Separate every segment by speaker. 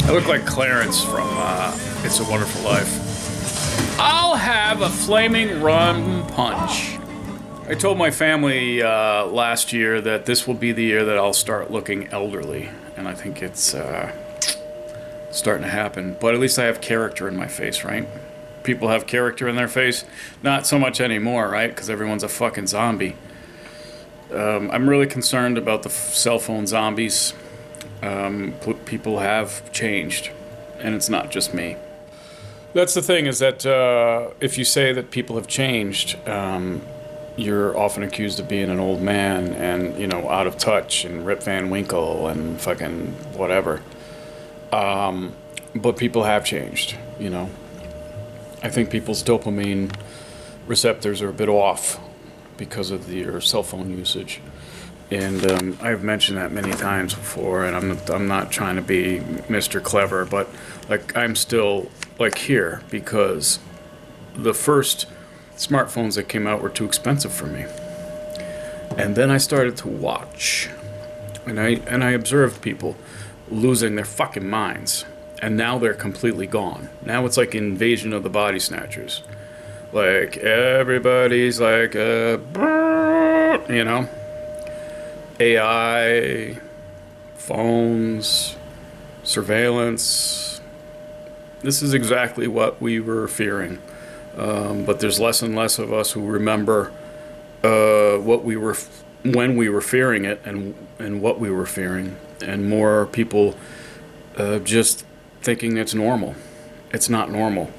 Speaker 1: I look like Clarence from It's a Wonderful Life. I'll have a flaming rum punch. I told my family last year that this will be the year that I'll start looking elderly, and I think it's starting to happen. But at least I have character in my face, right? People have character in their face. Not so much anymore, right? Because everyone's a fucking zombie. I'm really concerned about the cell phone zombies. People have changed, and it's not just me. That's the thing, is that if you say that people have changed, you're often accused of being an old man and, you know, out of touch and Rip Van Winkle and fucking whatever. But people have changed, you know. I think people's dopamine receptors are a bit off because of your cell phone usage. And I've mentioned that many times before, and I'm not trying to be Mr. Clever, but like I'm still like here because the first smartphones that came out were too expensive for me. And then I started to watch, and I observed people losing their fucking minds, and now they're completely gone. Now it's like Invasion of the Body Snatchers. Like everybody's like, you know, AI, phones, surveillance. This is exactly what we were fearing. But there's less and less of us who remember what we were, when we were fearing it, and what we were fearing, and more people just thinking it's normal. It's not normal.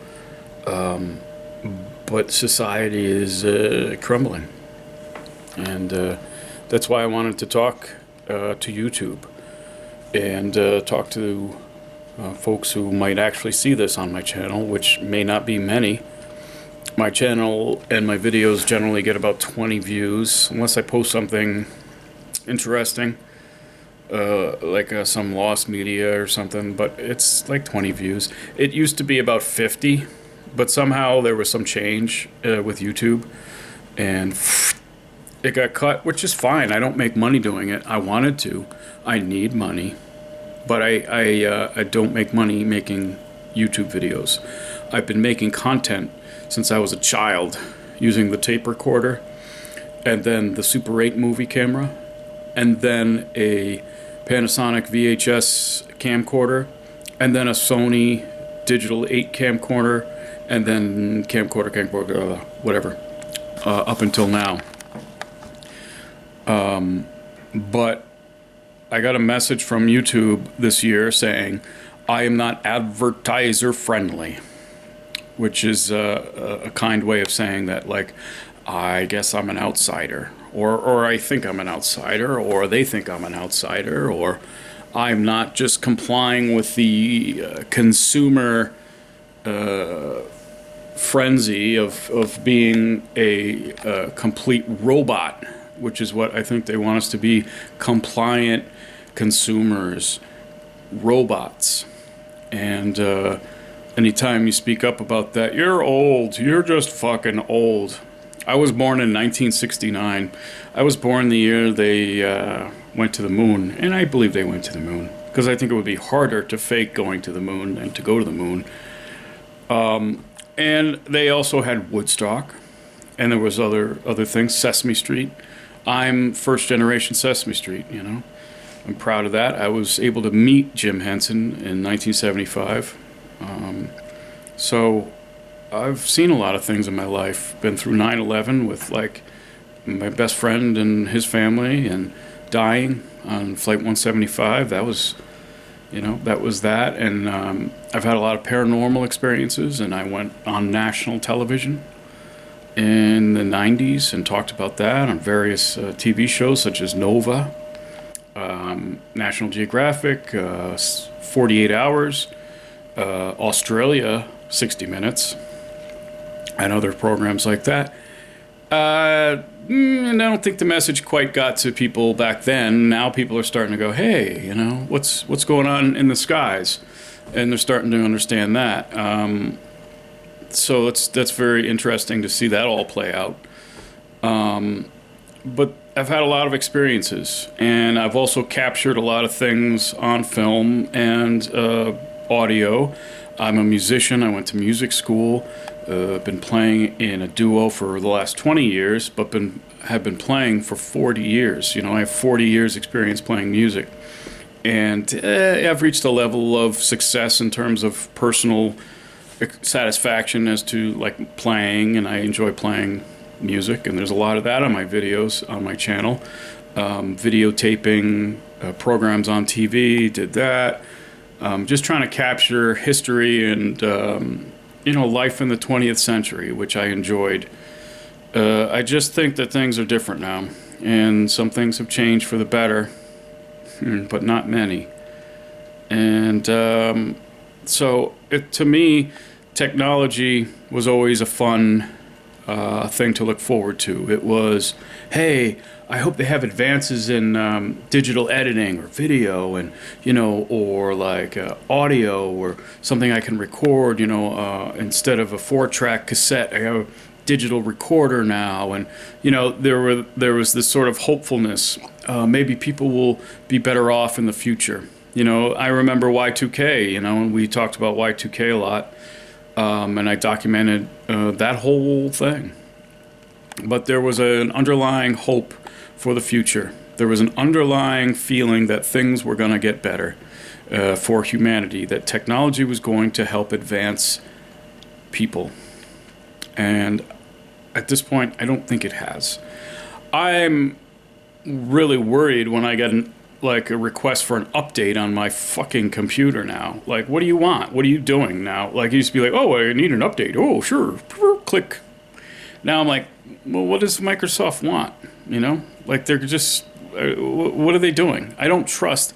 Speaker 1: But society is crumbling, and that's why I wanted to talk to YouTube and talk to folks who might actually see this on my channel, which may not be many. My channel and my videos generally get about 20 views, unless I post something interesting, like some lost media or something, but it's like 20 views. It used to be about 50, but somehow there was some change with YouTube, and it got cut, which is fine. I don't make money doing it. I wanted to. I need money, but I don't make money making YouTube videos. I've been making content since I was a child, using the tape recorder, and then the Super 8 movie camera, and then a Panasonic VHS camcorder, and then a Sony digital 8 camcorder, and then camcorder, whatever, up until now. But I got a message from YouTube this year saying, I am not advertiser friendly, which is a kind way of saying that, like, I guess I'm an outsider, or I think I'm an outsider, or they think I'm an outsider, or I'm not just complying with the consumer frenzy of being a complete robot, which is what I think they want us to be: compliant consumers, robots. And anytime you speak up about that, you're old, you're just fucking old. I was born in 1969. I was born the year they went to the moon, and I believe they went to the moon, because I think it would be harder to fake going to the moon than to go to the moon. And they also had Woodstock, and there was other things, Sesame Street. I'm first generation Sesame Street, you know. I'm proud of that. I was able to meet Jim Henson in 1975. So I've seen a lot of things in my life. Been through 9/11 with, like, my best friend and his family, and dying on Flight 175. That was, you know, that was that. And I've had a lot of paranormal experiences, and I went on national television in the 90s and talked about that on various TV shows such as Nova, National Geographic, 48 Hours, Australia, 60 Minutes, and other programs like that. And I don't think the message quite got to people back then. Now people are starting to go, hey, you know, what's going on in the skies? And they're starting to understand that. So that's very interesting to see that all play out. But I've had a lot of experiences, and I've also captured a lot of things on film, and audio. I'm a musician. I went to music school. Been playing in a duo for the last 20 years, but have been playing for 40 years. You know, I have 40 years experience playing music. And I've reached a level of success in terms of personal satisfaction as to like playing, and I enjoy playing music, and there's a lot of that on my videos on my channel. Videotaping programs on TV, did that. Just trying to capture history and life in the 20th century, which I enjoyed. I just think that things are different now, and some things have changed for the better, but not many. And so to me, technology was always a fun thing to look forward to. It was, hey, I hope they have advances in digital editing or video, and or like audio or something I can record. Instead of a 4-track cassette, I have a digital recorder now, and there was this sort of hopefulness. Maybe people will be better off in the future. I remember Y2K. And we talked about Y2K a lot. And I documented that whole thing. But there was an underlying hope for the future. There was an underlying feeling that things were going to get better for humanity, that technology was going to help advance people. And at this point, I don't think it has. I'm really worried when I get a request for an update on my fucking computer now. Like, what do you want? What are you doing now? Like, it used to be like, oh, I need an update. Oh, sure. Click. Now I'm like, well, what does Microsoft want? Like, they're just, what are they doing? I don't trust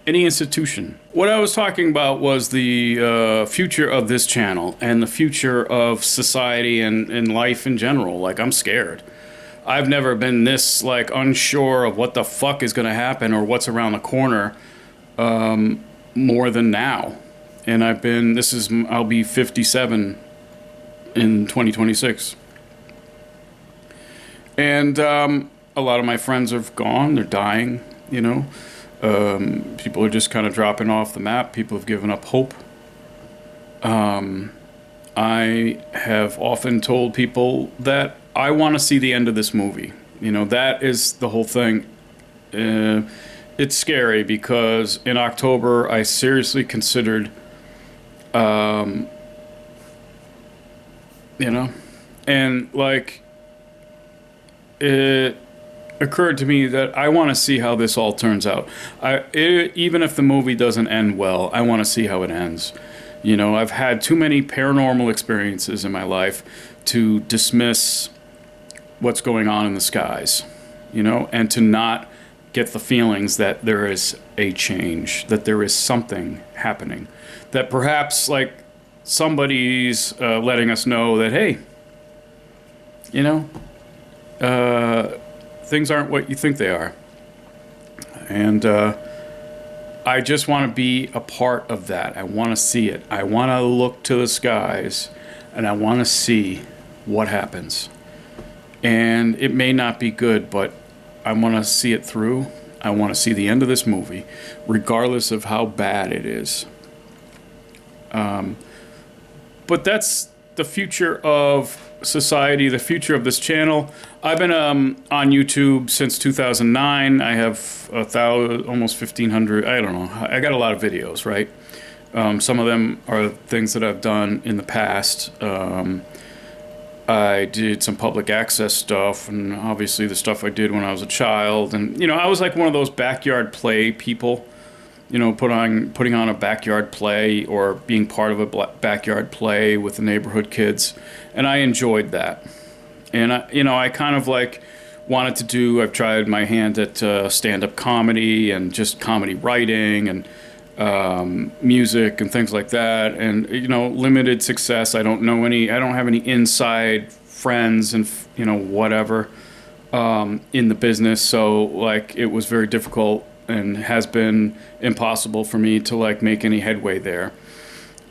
Speaker 1: any institution. What I was talking about was the future of this channel and the future of society and life in general. Like, I'm scared. I've never been this unsure of what the fuck is going to happen or what's around the corner more than now. And I'll be 57 in 2026. And a lot of my friends have gone, they're dying, people are just kind of dropping off the map. People have given up hope. I have often told people that I want to see the end of this movie. That is the whole thing. It's scary because in October I seriously considered, and it occurred to me that I want to see how this all turns out. Even if the movie doesn't end well, I want to see how it ends. I've had too many paranormal experiences in my life to dismiss what's going on in the skies, and to not get the feelings that there is a change, that there is something happening, that perhaps somebody's letting us know that, hey, things aren't what you think they are. And I just want to be a part of that. I want to see it. I want to look to the skies and I want to see what happens. And it may not be good, but I want to see it through. I want to see the end of this movie, regardless of how bad it is. But that's the future of society, the future of this channel. I've been on YouTube since 2009. I have almost 1,500. I don't know. I got a lot of videos, right? Some of them are things that I've done in the past. I did some public access stuff, and obviously the stuff I did when I was a child. And I was like one of those backyard play people, putting on a backyard play or being part of a backyard play with the neighborhood kids, and I enjoyed that. And I kind of wanted to do. I've tried my hand at stand-up comedy and just comedy writing and music and things like that, and limited success. I don't have any inside friends and whatever in the business, so it was very difficult and has been impossible for me to make any headway there,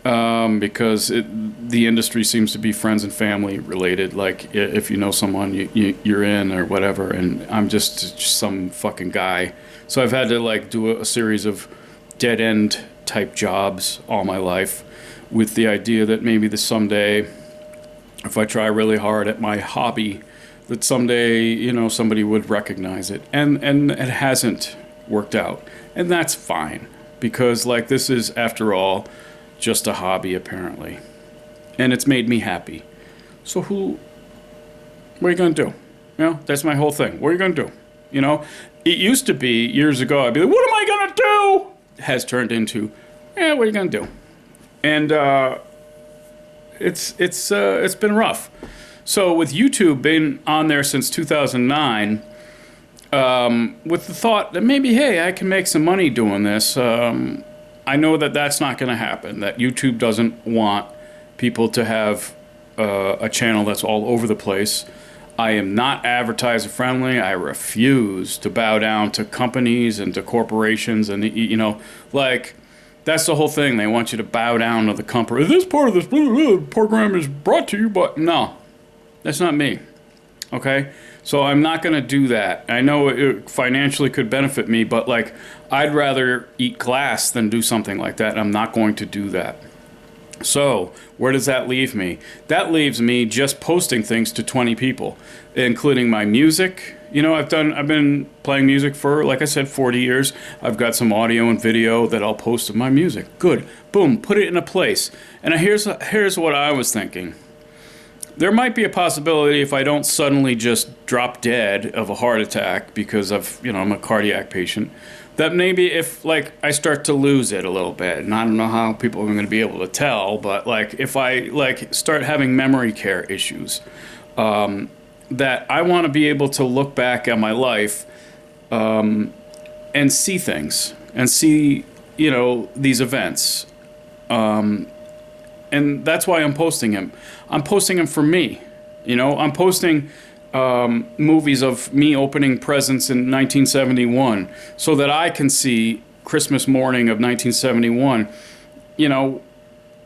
Speaker 1: because the industry seems to be friends and family related. If you know someone, you're in or whatever, and I'm just some fucking guy. So I've had to do a series of dead-end type jobs all my life, with the idea that maybe that someday, if I try really hard at my hobby, that someday, you know, somebody would recognize it. And it hasn't worked out. And that's fine, because like this is, after all, just a hobby apparently. And it's made me happy. So what are you going to do? You know, that's my whole thing. What are you going to do? You know, it used to be years ago, I'd be like, what am I going to do? It has turned into, what are you going to do? And it's been rough. So with YouTube being on there since 2009, with the thought that maybe, hey, I can make some money doing this, I know that that's not going to happen, that YouTube doesn't want people to have a channel that's all over the place. I am not advertiser friendly. I refuse to bow down to companies and to corporations, and you know, like, that's the whole thing. They want you to bow down to the company. This part of this program is brought to you, but no, that's not me. Okay, so I'm not going to do that. I know it financially could benefit me, but like, I'd rather eat glass than do something like that. And I'm not going to do that. So where does that leave me? That leaves me just posting things to 20 people, including my music. You know, I've been playing music for, like I said, 40 years. I've got some audio and video that I'll post of my music. Good. Boom. Put it in a place. And here's what I was thinking. There might be a possibility, if I don't suddenly just drop dead of a heart attack because I'm a cardiac patient, that maybe if like I start to lose it a little bit, and I don't know how people are going to be able to tell, but like if I like start having memory care issues, that I want to be able to look back at my life and see things and see, you know, these events. And that's why I'm posting him. I'm posting him for me. You know, I'm posting movies of me opening presents in 1971 so that I can see Christmas morning of 1971. You know,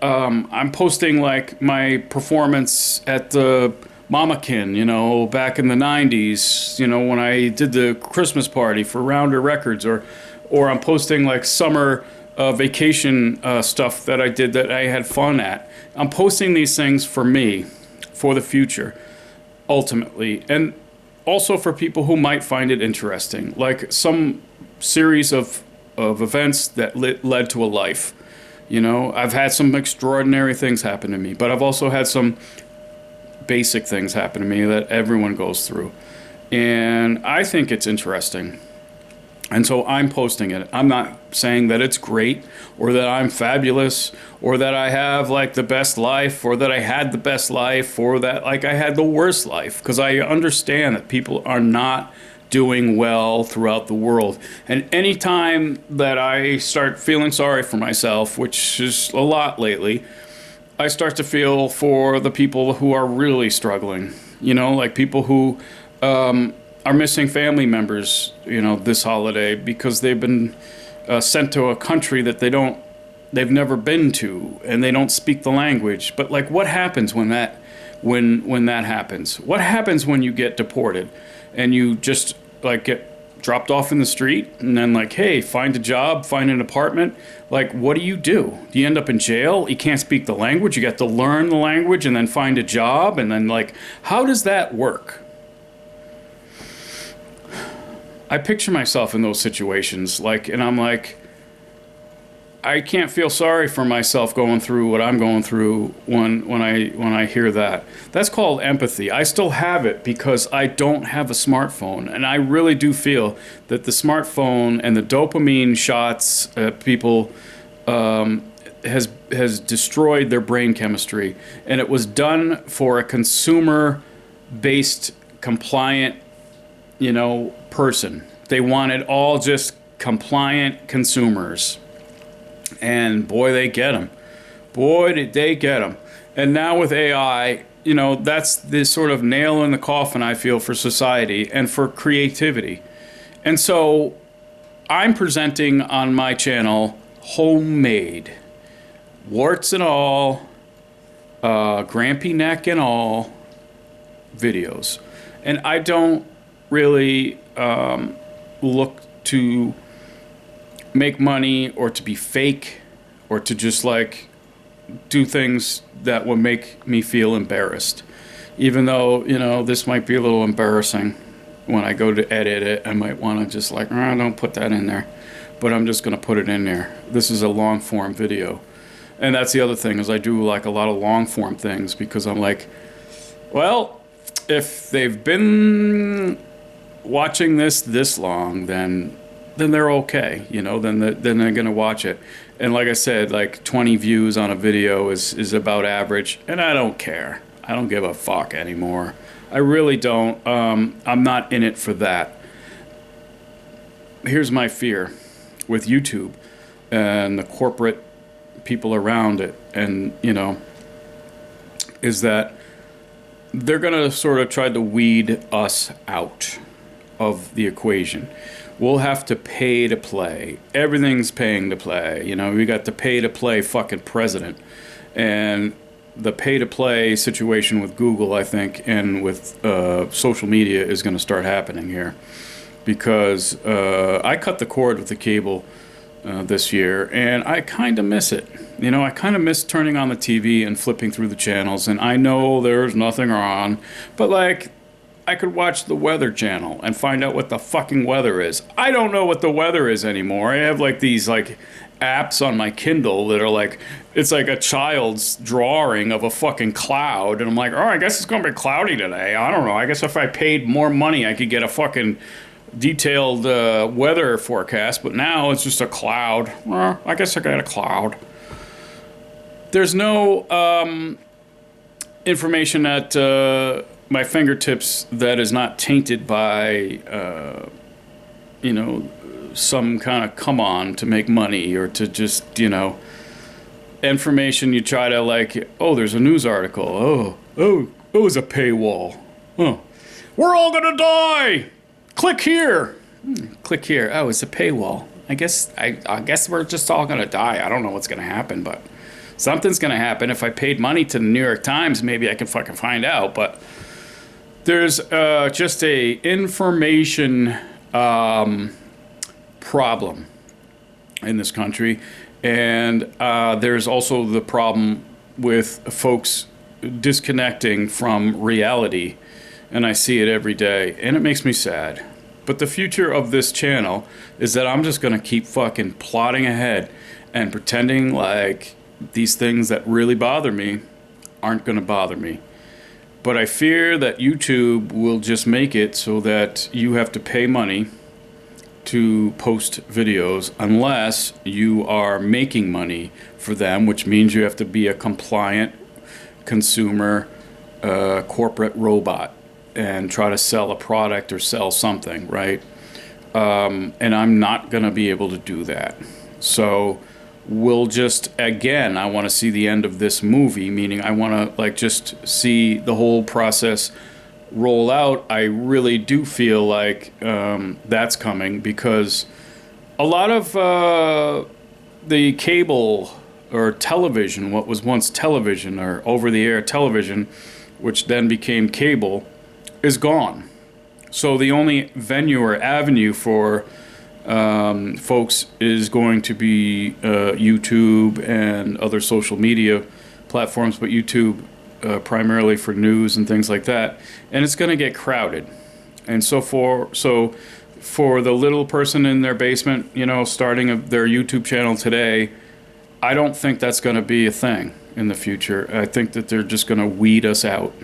Speaker 1: I'm posting like my performance at the Mamakin, you know, back in the 90s, you know, when I did the Christmas party for Rounder Records, or I'm posting like summer vacation stuff that I did that I had fun at. I'm posting these things for me, for the future, ultimately, and also for people who might find it interesting, like some series of events that led to a life. You know, I've had some extraordinary things happen to me, but I've also had some basic things happen to me that everyone goes through, and I think it's interesting. And so I'm posting it. I'm not saying that it's great or that I'm fabulous or that I have like the best life or that I had the best life or that like I had the worst life, because I understand that people are not doing well throughout the world. And anytime that I start feeling sorry for myself, which is a lot lately, I start to feel for the people who are really struggling, you know, like people who are missing family members, you know, this holiday because they've been sent to a country that they've never been to, and they don't speak the language. But like, what happens when that happens? What happens when you get deported and you just like get dropped off in the street and then like, hey, find a job, find an apartment? Like, what do? Do you end up in jail? You can't speak the language. You got to learn the language and then find a job. And then like, how does that work? I picture myself in those situations, like, and I'm like, I can't feel sorry for myself going through what I'm going through when I hear that. That's called empathy. I still have it because I don't have a smartphone, and I really do feel that the smartphone and the dopamine shots people has destroyed their brain chemistry, and it was done for a consumer-based, compliant, you know, person. They wanted all just compliant consumers, and boy, they get them. Boy, did they get them. And now with AI, you know, that's the sort of nail in the coffin, I feel, for society and for creativity. And so I'm presenting on my channel homemade, warts and all, grampy neck and all, videos. And I don't really look to make money or to be fake or to just like do things that will make me feel embarrassed. Even though, you know, this might be a little embarrassing when I go to edit it, I might want to just like, oh, don't put that in there. But I'm just going to put it in there. This is a long form video. And that's the other thing, is I do like a lot of long form things because I'm like, well, if they've been watching this long, then they're okay, you know, then they're going to watch it. And like I said, like 20 views on a video is about average, and I don't care. I don't give a fuck anymore. I really don't. I'm not in it for that. Here's my fear with YouTube and the corporate people around it, and you know, is that they're gonna sort of try to weed us out of the equation. We'll have to pay to play. Everything's paying to play. You know, we got the pay to play fucking president, and the pay to play situation with Google, I think, and with social media is going to start happening here, because I cut the cord with the cable this year, and I kind of miss it. You know, I kind of miss turning on the TV and flipping through the channels, and I know there's nothing on, but like, I could watch the Weather Channel and find out what the fucking weather is. I don't know what the weather is anymore. I have like these like apps on my Kindle that are like, it's like a child's drawing of a fucking cloud, and I'm like, oh, I guess it's gonna be cloudy today. I don't know. I guess if I paid more money, I could get a fucking detailed weather forecast, but now it's just a cloud. Well, I guess I got a cloud. There's no information at my fingertips that is not tainted by you know, some kind of come on to make money, or to just, you know, information you try to like, oh, there's a news article, oh, it's a paywall, oh, we're all gonna die, click here, click here, oh, it's a paywall. I guess we're just all gonna die. I don't know what's gonna happen, but something's gonna happen. If I paid money to the New York Times, maybe I can fucking find out. But there's just a information problem in this country, and there's also the problem with folks disconnecting from reality, and I see it every day, and it makes me sad. But the future of this channel is that I'm just gonna keep fucking plodding ahead and pretending like these things that really bother me aren't gonna bother me. But I fear that YouTube will just make it so that you have to pay money to post videos unless you are making money for them, which means you have to be a compliant consumer corporate robot and try to sell a product or sell something, right? And I'm not gonna be able to do that. So we'll just, again, I want to see the end of this movie, meaning I want to like just see the whole process roll out. I really do feel like that's coming, because a lot of the cable or television, what was once television or over-the-air television, which then became cable, is gone. So the only venue or avenue for folks is going to be YouTube and other social media platforms, but YouTube primarily for news and things like that, and it's going to get crowded. And so for the little person in their basement, you know, starting their YouTube channel today, I don't think that's going to be a thing in the future. I think that they're just going to weed us out,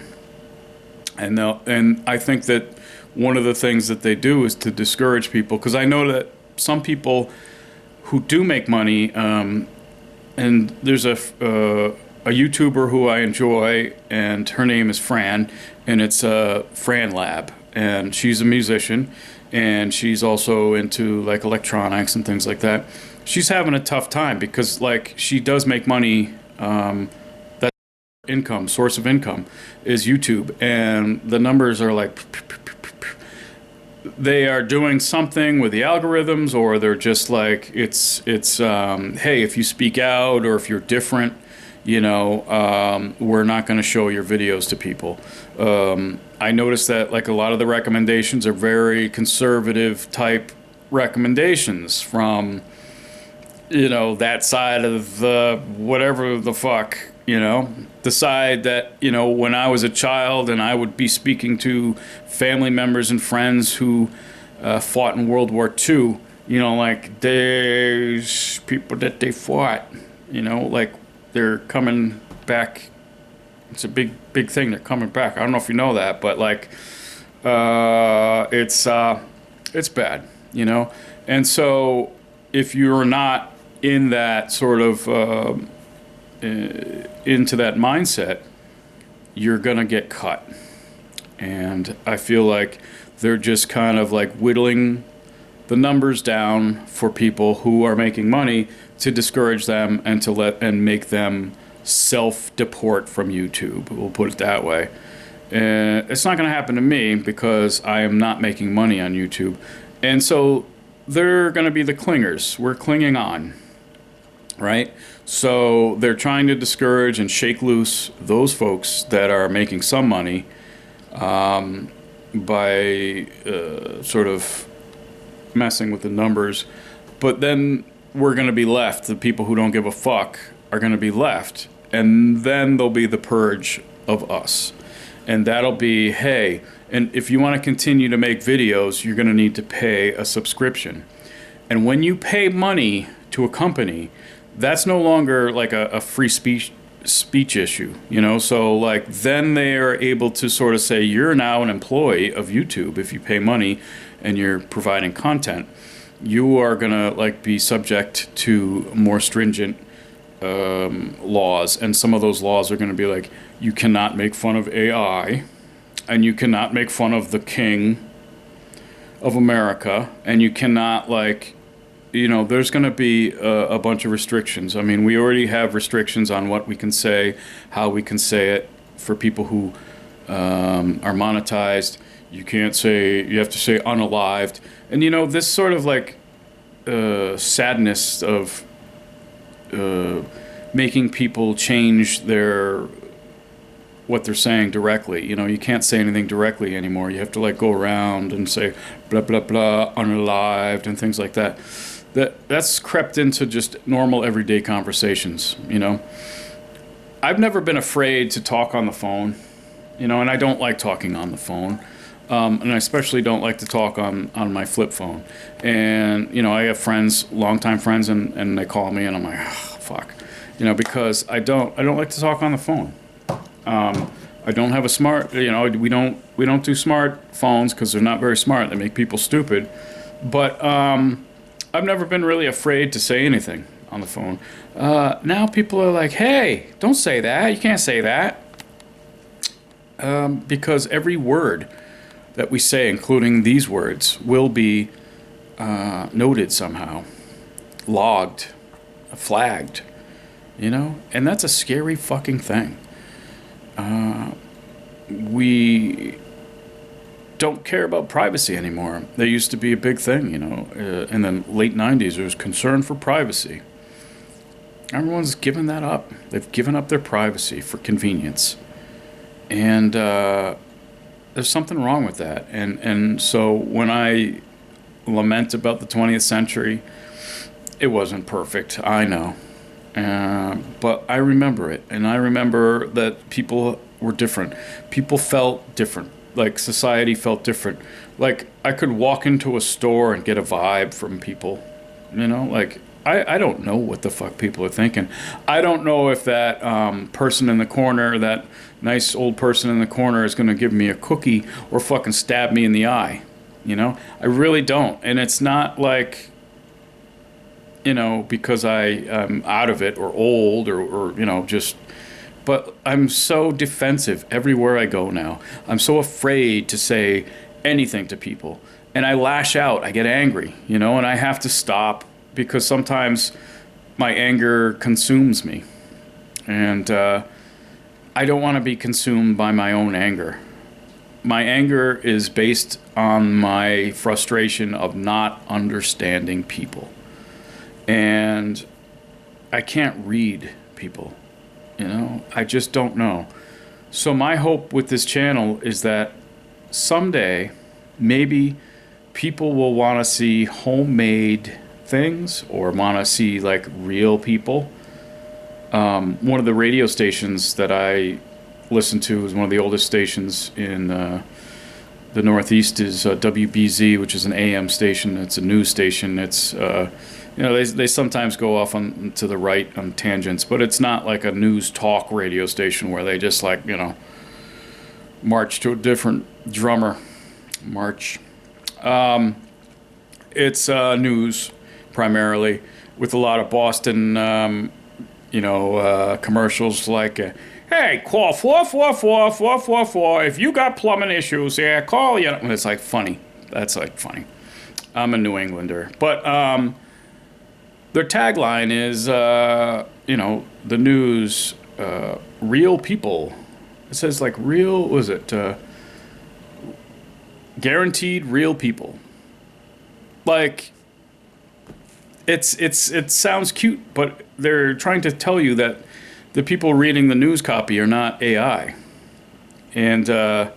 Speaker 1: and I think that one of the things that they do is to discourage people, because I know that some people who do make money, and there's a YouTuber who I enjoy, and her name is Fran, and it's Fran Lab, and she's a musician, and she's also into like electronics and things like that. She's having a tough time because like she does make money. That source of income is YouTube, and the numbers are like, they are doing something with the algorithms, or they're just like, it's hey, if you speak out or if you're different, you know, we're not going to show your videos to people. I noticed that like a lot of the recommendations are very conservative type recommendations from you know, that side of whatever the fuck, you know, the side that, you know, when I was a child and I would be speaking to family members and friends who fought in World War II, you know, like there's people that they fought, you know, like they're coming back. It's a big thing. They're coming back. I don't know if you know that, but like, it's bad, you know? And so if you're not in that sort of, into that mindset, you're gonna get cut. And I feel like they're just kind of like whittling the numbers down for people who are making money to discourage them and to make them self-deport from YouTube. We'll put it that way. And it's not going to happen to me because I am not making money on YouTube. And so they're going to be the clingers. We're clinging on, right? So they're trying to discourage and shake loose those folks that are making some money by sort of messing with the numbers. But then we're going to be left. The people who don't give a fuck are going to be left. And then there'll be the purge of us. And that'll be, hey, and if you want to continue to make videos, you're going to need to pay a subscription. And when you pay money to a company, that's no longer like a free speech issue, you know? So like then they are able to sort of say, you're now an employee of YouTube. If you pay money and you're providing content, you are going to like be subject to more stringent laws, and some of those laws are going to be like, you cannot make fun of AI, and you cannot make fun of the king of America, and you cannot, like, you know, there's going to be a bunch of restrictions. I mean, we already have restrictions on what we can say, how we can say it for people who are monetized. You can't say, you have to say unalived. And, you know, this sort of like sadness of making people change what they're saying directly. You know, you can't say anything directly anymore. You have to like go around and say blah blah blah, unalived, and things like that. That's crept into just normal everyday conversations. You know, I've never been afraid to talk on the phone. You know, and I don't like talking on the phone. And I especially don't like to talk on my flip phone. And, you know, I have friends, longtime friends, and they call me and I'm like, oh, fuck. You know, because I don't like to talk on the phone. I don't have a smart, you know, we don't do smart phones because they're not very smart. They make people stupid. But I've never been really afraid to say anything on the phone. Now people are like, hey, don't say that. You can't say that. Because every word that we say, including these words, will be noted somehow, logged, flagged, you know? And that's a scary fucking thing. We don't care about privacy anymore. There used to be a big thing, you know, in the late 90s, there was concern for privacy. Everyone's given that up. They've given up their privacy for convenience. And there's something wrong with that. And so when I lament about the 20th century, it wasn't perfect, I know. But I remember it, and I remember that people were different. People felt different. Like society felt different. Like I could walk into a store and get a vibe from people, you know, like I don't know what the fuck people are thinking. I don't know if that person in the corner, that nice old person in the corner, is going to give me a cookie or fucking stab me in the eye. You know, I really don't. And it's not like, you know, because I'm out of it or old or you know, just, but I'm so defensive everywhere I go now. I'm so afraid to say anything to people. And I lash out, I get angry, you know, and I have to stop because sometimes my anger consumes me. And I don't want to be consumed by my own anger. My anger is based on my frustration of not understanding people. And I can't read people, you know, I just don't know. So my hope with this channel is that someday maybe people will want to see homemade things or want to see like real people. One of the radio stations that I listen to is one of the oldest stations in the Northeast is WBZ, which is an AM station. It's a news station. It's they sometimes go off on to the right on tangents, but it's not like a news talk radio station where they just like march to a different drummer. March. It's news primarily with a lot of Boston, commercials like, hey, call 444-4444 if you got plumbing issues. Yeah, call you. And it's like funny. That's like funny. I'm a New Englander, but their tagline is, the news, real people. It says like real. What was it? Guaranteed real people. Like, it sounds cute, but they're trying to tell you that the people reading the news copy are not AI. And I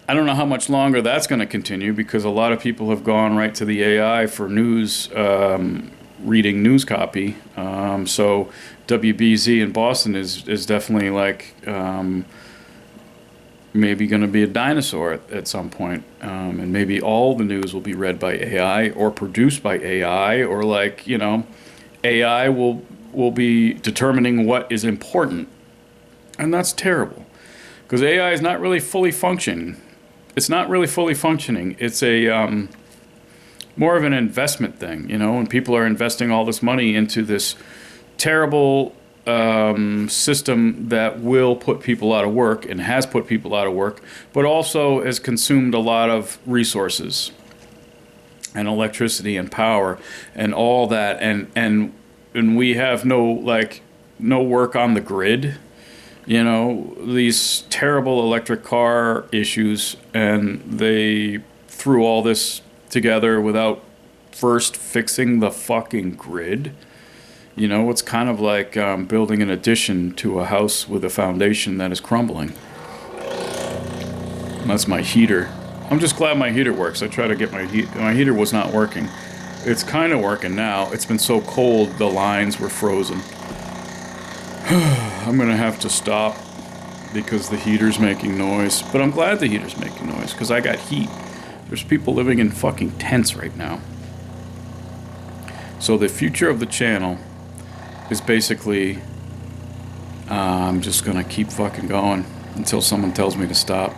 Speaker 1: don't know how much longer that's going to continue, because a lot of people have gone right to the AI for news, reading news copy. So WBZ in Boston is definitely like maybe going to be a dinosaur at some point. And maybe all the news will be read by AI or produced by AI, or like, AI will be determining what is important. And that's terrible, because AI is not really fully functioning. It's not really fully functioning. It's a more of an investment thing, and people are investing all this money into this terrible system that will put people out of work and has put people out of work, but also has consumed a lot of resources and electricity and power and all that, and we have no work on the grid, these terrible electric car issues, and they threw all this together without first fixing the fucking grid. It's kind of like building an addition to a house with a foundation that is crumbling. That's my heater. I'm just glad my heater works. I try to get my heater was not working. It's kind of working now. It's been so cold, the lines were frozen. I'm gonna have to stop because the heater's making noise. But I'm glad the heater's making noise, because I got heat. There's people living in fucking tents right now. So the future of the channel is basically, I'm just gonna keep fucking going until someone tells me to stop.